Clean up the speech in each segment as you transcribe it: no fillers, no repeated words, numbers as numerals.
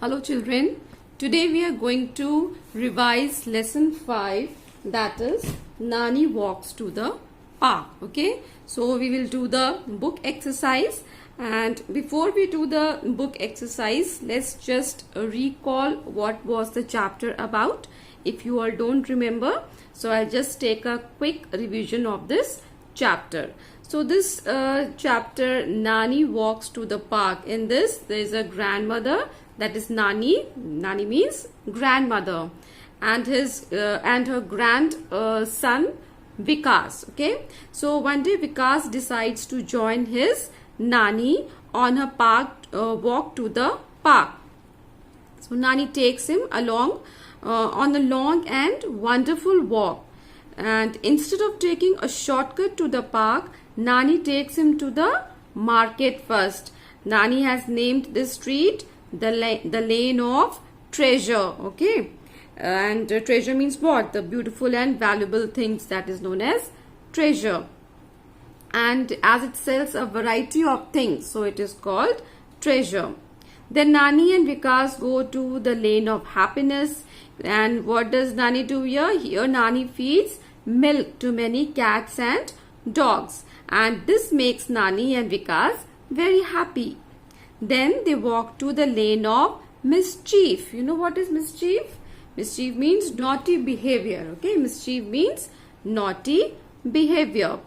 Hello children, today we are going to revise lesson 5, that is Nani walks to the park. Okay, so we will do the book exercise, and before we do the book exercise, let's just recall what was the chapter about if you all don't remember. So I'll just take a quick revision of this chapter. So this chapter, Nani walks to the park. In this there is a grandmother, that is Nani. Nani means grandmother, and her grandson Vikas. Okay, so one day Vikas decides to join his Nani on her walk to the park. So Nani takes him along on a long and wonderful walk, and instead of taking a shortcut to the park, Nani takes him to the market first. Nani has named this street the lane of treasure. Okay, and treasure means what? The beautiful and valuable things, that is known as treasure. And as it sells a variety of things, so it is called treasure. Then Nani and Vikas go to the lane of happiness. And what does Nani do here? Here Nani feeds milk to many cats and dogs, and this makes Nani and Vikas very happy. Then they walk to the lane of mischief. You know what is mischief? Mischief means naughty behavior. Okay, mischief means naughty behavior.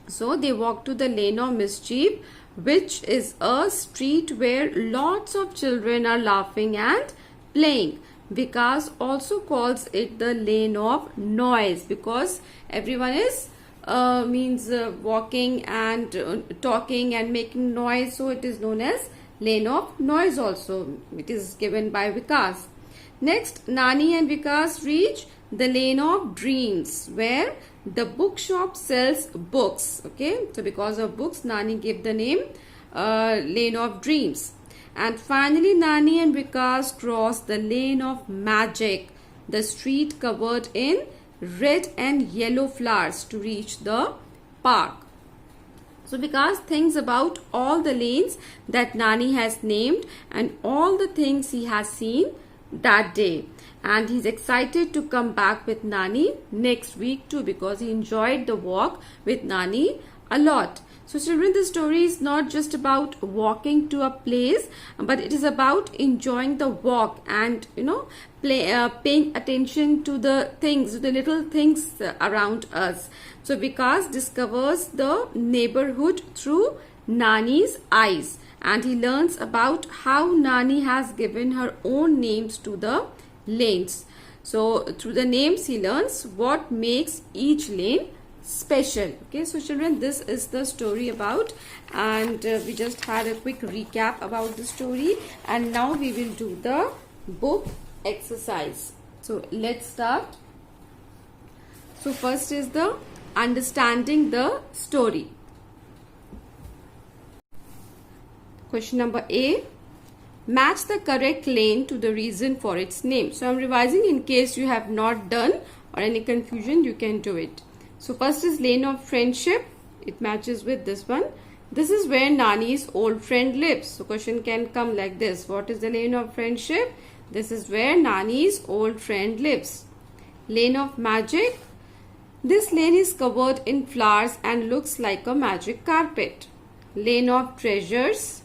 So they walk to the lane of mischief, which is a street where lots of children are laughing and playing. Vikas also calls it the lane of noise because everyone is walking and talking and making noise, so it is known as lane of noise also. It is given by Vikas. Next, Nani and Vikas reach the lane of dreams, where the bookshop sells books. Okay, so because of books, Nani gave the name lane of dreams. And finally, Nani and Vikas cross the lane of magic, the street covered in red and yellow flowers, to reach the park. So Vikas thinks about all the lanes that Nani has named and all the things he has seen that day, and he's excited to come back with Nani next week too, because he enjoyed the walk with Nani a lot. So children, this story is not just about walking to a place, but it is about enjoying the walk and paying attention to the things, the little things around us. So Vikas discovers the neighborhood through Nani's eyes, and he learns about how Nani has given her own names to the lanes. So through the names he learns what makes each lane special. Okay, so children, this is the story about, and we just had a quick recap about the story, and now we will do the book exercise. So let's start. So first is the understanding the story. Question number A, match the correct lane to the reason for its name. So I'm revising in case you have not done or any confusion, you can do it. So first is lane of friendship. It matches with this one. This is where Nani's old friend lives. So question can come like this. What is the lane of friendship? This is where Nani's old friend lives. Lane of magic. This lane is covered in flowers and looks like a magic carpet. Lane of treasures.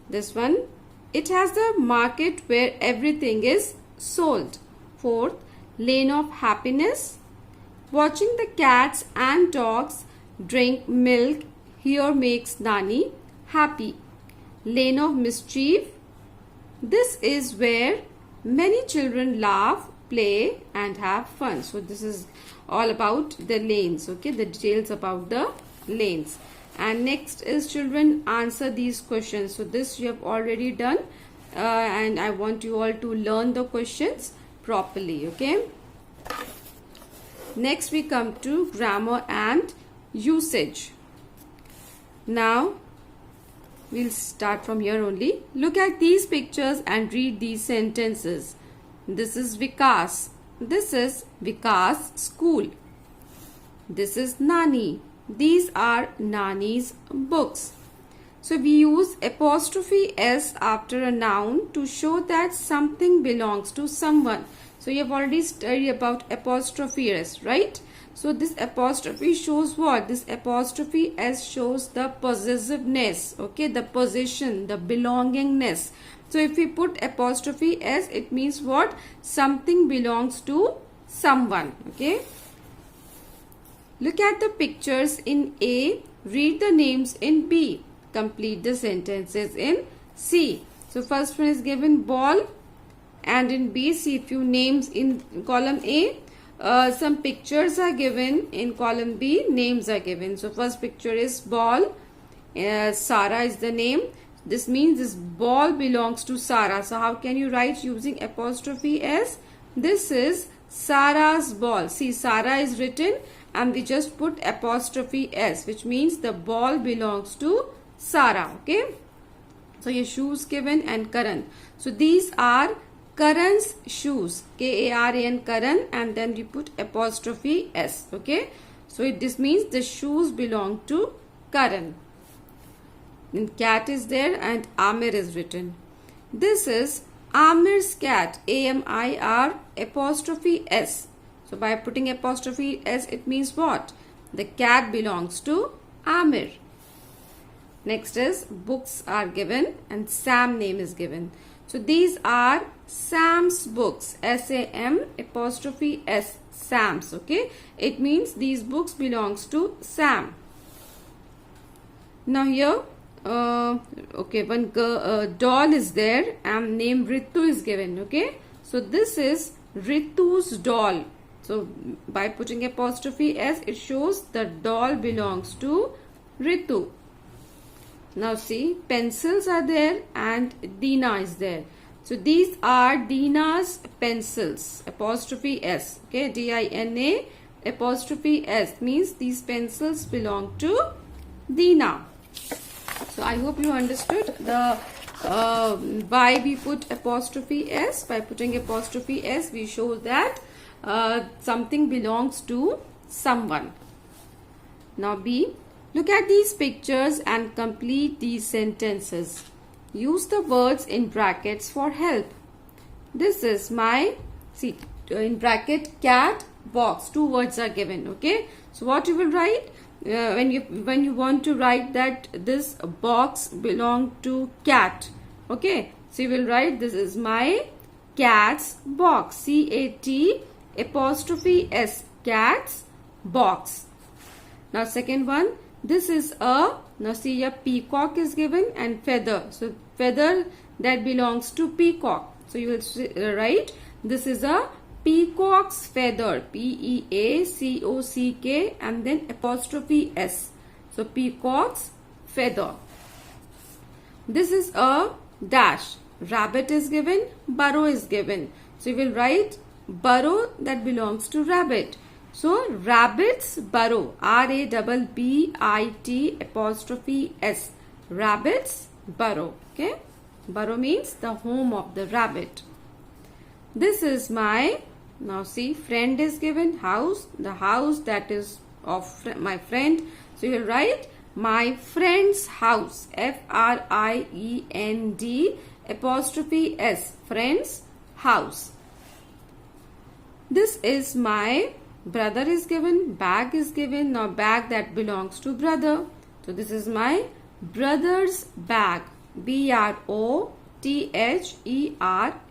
This one. It has the market where everything is sold. Fourth, lane of happiness. Watching the cats and dogs drink milk here makes Nani happy. Lane of mischief. This is where many children laugh, play and have fun. So this is all about the lanes. Okay, the details about the lanes. And next is, children, answer these questions. So this you have already done, and I want you all to learn the questions properly. Okay. Next we come to grammar and usage. Now we'll start from here only. Look at these pictures and read these sentences. This is Vikas. This is Vikas' school. This is Nani. These are Nani's books. So we use apostrophe s after a noun to show that something belongs to someone. So you have already studied about apostrophe s, right? So this apostrophe shows what? This apostrophe s shows the possessiveness, okay? The possession, the belongingness. So if we put apostrophe s, it means what? Something belongs to someone, okay? Look at the pictures in A, read the names in B. Complete the sentences in C. So first one is given ball, and in B, see few names in column A. Some pictures are given in column B, names are given. So first picture is ball. Sarah is the name. This means this ball belongs to Sarah. So how can you write using apostrophe s? This is Sarah's ball. See, Sarah is written and we just put apostrophe s, which means the ball belongs to Sarah, okay? So your shoes given and Karan. So these are Karan's shoes, K-A-R-A-N, Karan, and then we put apostrophe s, okay? So this means the shoes belong to Karan. Then cat is there and Amir is written. This is Amir's cat, A-M-I-R, apostrophe s. So by putting apostrophe s, it means what? The cat belongs to Amir. Next is books are given and Sam name is given. So these are Sam's books, S-A-M apostrophe S, Sam's, okay? It means these books belongs to Sam. Now here, okay, one doll is there and name Ritu is given, okay? So this is Ritu's doll. So by putting apostrophe S, it shows the doll belongs to Ritu. Now see, pencils are there and Dina is there. So these are Dina's pencils, apostrophe S, okay? D-I-N-A apostrophe S means these pencils belong to Dina. So I hope you understood the why we put apostrophe S. By putting apostrophe S, we show that something belongs to someone. Now B, look at these pictures and complete these sentences. Use the words in brackets for help. This is my, see, in bracket cat, box. Two words are given, okay? So what you will write? When you want to write that this box belong to cat, okay? So you will write this is my cat's box, C-A-T apostrophe S, cat's box. Now second one, this is a, now see a peacock is given and feather. So feather that belongs to peacock. So you will write this is a peacock's feather, P-E-A-C-O-C-K and then apostrophe S. So peacock's feather. This is a dash. Rabbit is given, burrow is given. So you will write burrow that belongs to rabbit. So rabbit's burrow, R-A-B-B-I-T apostrophe S, rabbit's burrow, okay? Burrow means the home of the rabbit. This is my, now see, friend is given, house, the house that is of my friend. So you will write my friend's house, F-R-I-E-N-D apostrophe S, friend's house. This is my brother is given, bag is given. Now bag that belongs to brother. So this is my brother's bag, B-R-O-T-H-E-R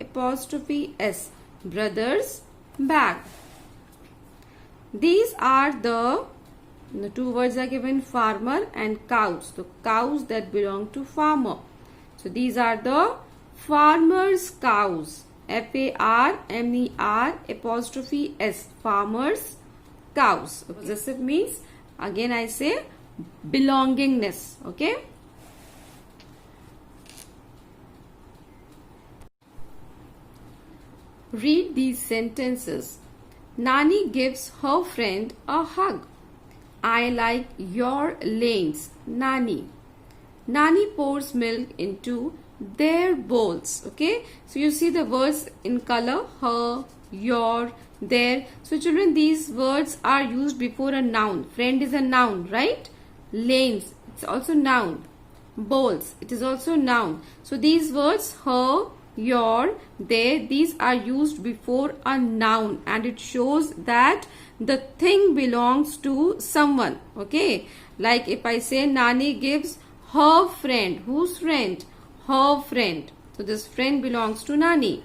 apostrophe S, brother's bag. These are the two words are given, farmer and cows. So cows that belong to farmer. So these are the farmer's cows, F-A-R-M-E-R apostrophe S, farmer's cows. Possessive means, again I say, belongingness, okay? Read these sentences. Nani gives her friend a hug. I like your lanes, Nani. Nani pours milk into their bowls, okay? So you see the words in color, her, your, their. So children, these words are used before a noun. Friend is a noun, right? Lanes, it's also noun. bowls. It is also noun. So these words her, your, their, these are used before a noun, and it shows that the thing belongs to someone. Okay, like if I say Nani gives her friend. Whose friend? Her friend. So this friend belongs to Nani.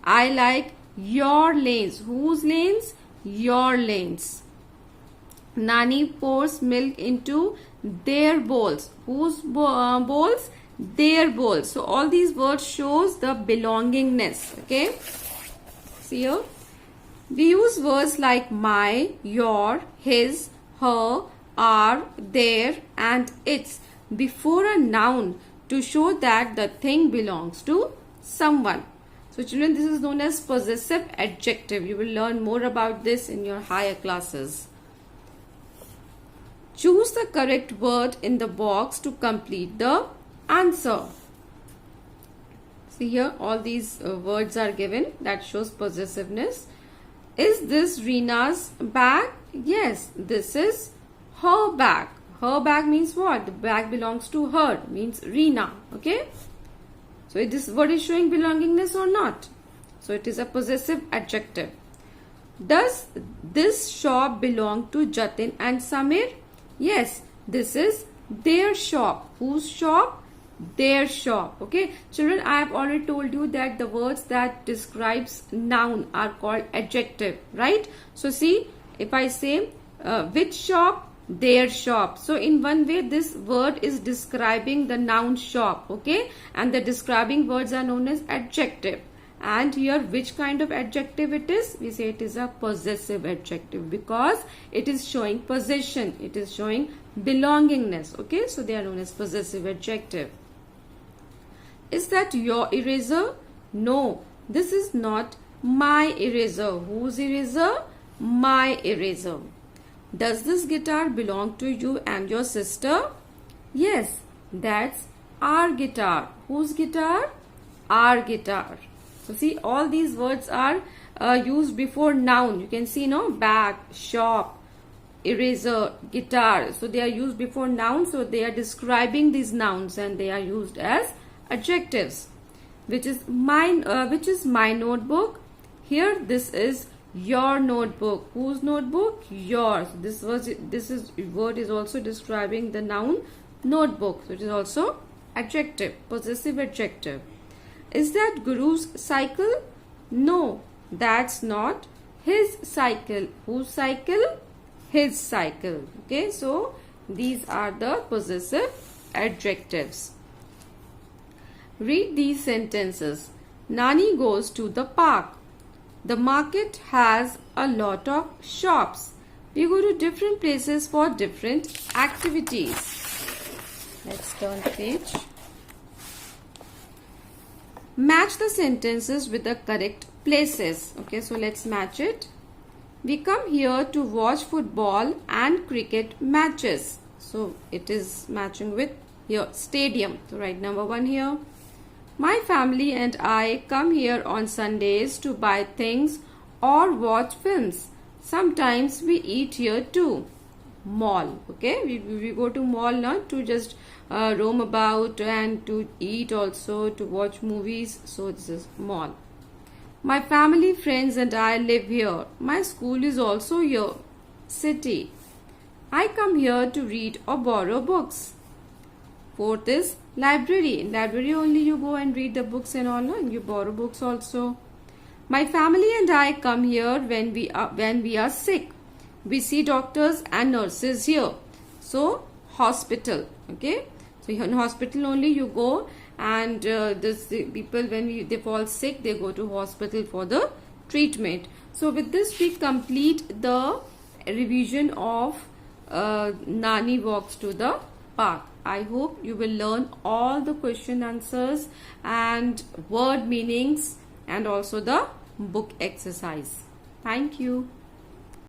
I like your lanes. Whose lanes? Your lanes. Nani pours milk into their bowls. Whose bowls? Their bowls. So all these words shows the belongingness. Okay. See here. We use words like my, your, his, her, our, their and its before a noun to show that the thing belongs to someone. So children, this is known as possessive adjective. You will learn more about this in your higher classes. Choose the correct word in the box to complete the answer. See here, all these words are given that shows possessiveness. Is this Reena's bag? Yes, this is her bag. Her bag means what? The bag belongs to her, means Reena. Okay. So this word is showing belongingness or not? So it is a possessive adjective. Does this shop belong to Jatin and Samir? Yes, this is their shop. Whose shop? Their shop. Okay, children, I have already told you that the words that describes noun are called adjective, right? So see, if I say which shop? Their shop. So in one way this word is describing the noun shop. Okay, and the describing words are known as adjective. And here which kind of adjective it is? We say it is a possessive adjective because it is showing possession. It is showing belongingness. Okay, so they are known as possessive adjective. Is that your eraser? No, this is not my eraser. Whose eraser? My eraser. Does this guitar belong to you and your sister? Yes, that's our guitar. Whose guitar? Our guitar. So see, all these words are used before noun. You can see, no, bag, shop, eraser, guitar. So they are used before noun. So they are describing these nouns and they are used as adjectives. Which is my notebook? Here, this is your notebook. Whose notebook? Yours. This word is also describing the noun notebook. So it is also adjective, possessive adjective. Is that Guru's cycle? No, that's not his cycle. Whose cycle? His cycle. Okay, so these are the possessive adjectives. Read these sentences. Nani goes to the park. The market has a lot of shops. We go to different places for different activities. Let's turn the page. Match the sentences with the correct places. Okay, so let's match it. We come here to watch football and cricket matches. So it is matching with here stadium. So write number 1 here. My family and I come here on Sundays to buy things or watch films. Sometimes we eat here too. Mall. Okay, we go to mall not to just roam about and to eat, also to watch movies. So this is mall. My family, friends and I live here. My school is also here. City. I come here to read or borrow books. 4th is library. In library only you go and read the books and all, and you borrow books also. My family and I come here when we are sick. We see doctors and nurses here. So hospital. Okay. So in hospital only you go, and people when they fall sick, they go to hospital for the treatment. So with this we complete the revision of Nani walks to the park. I hope you will learn all the question answers and word meanings and also the book exercise. Thank you.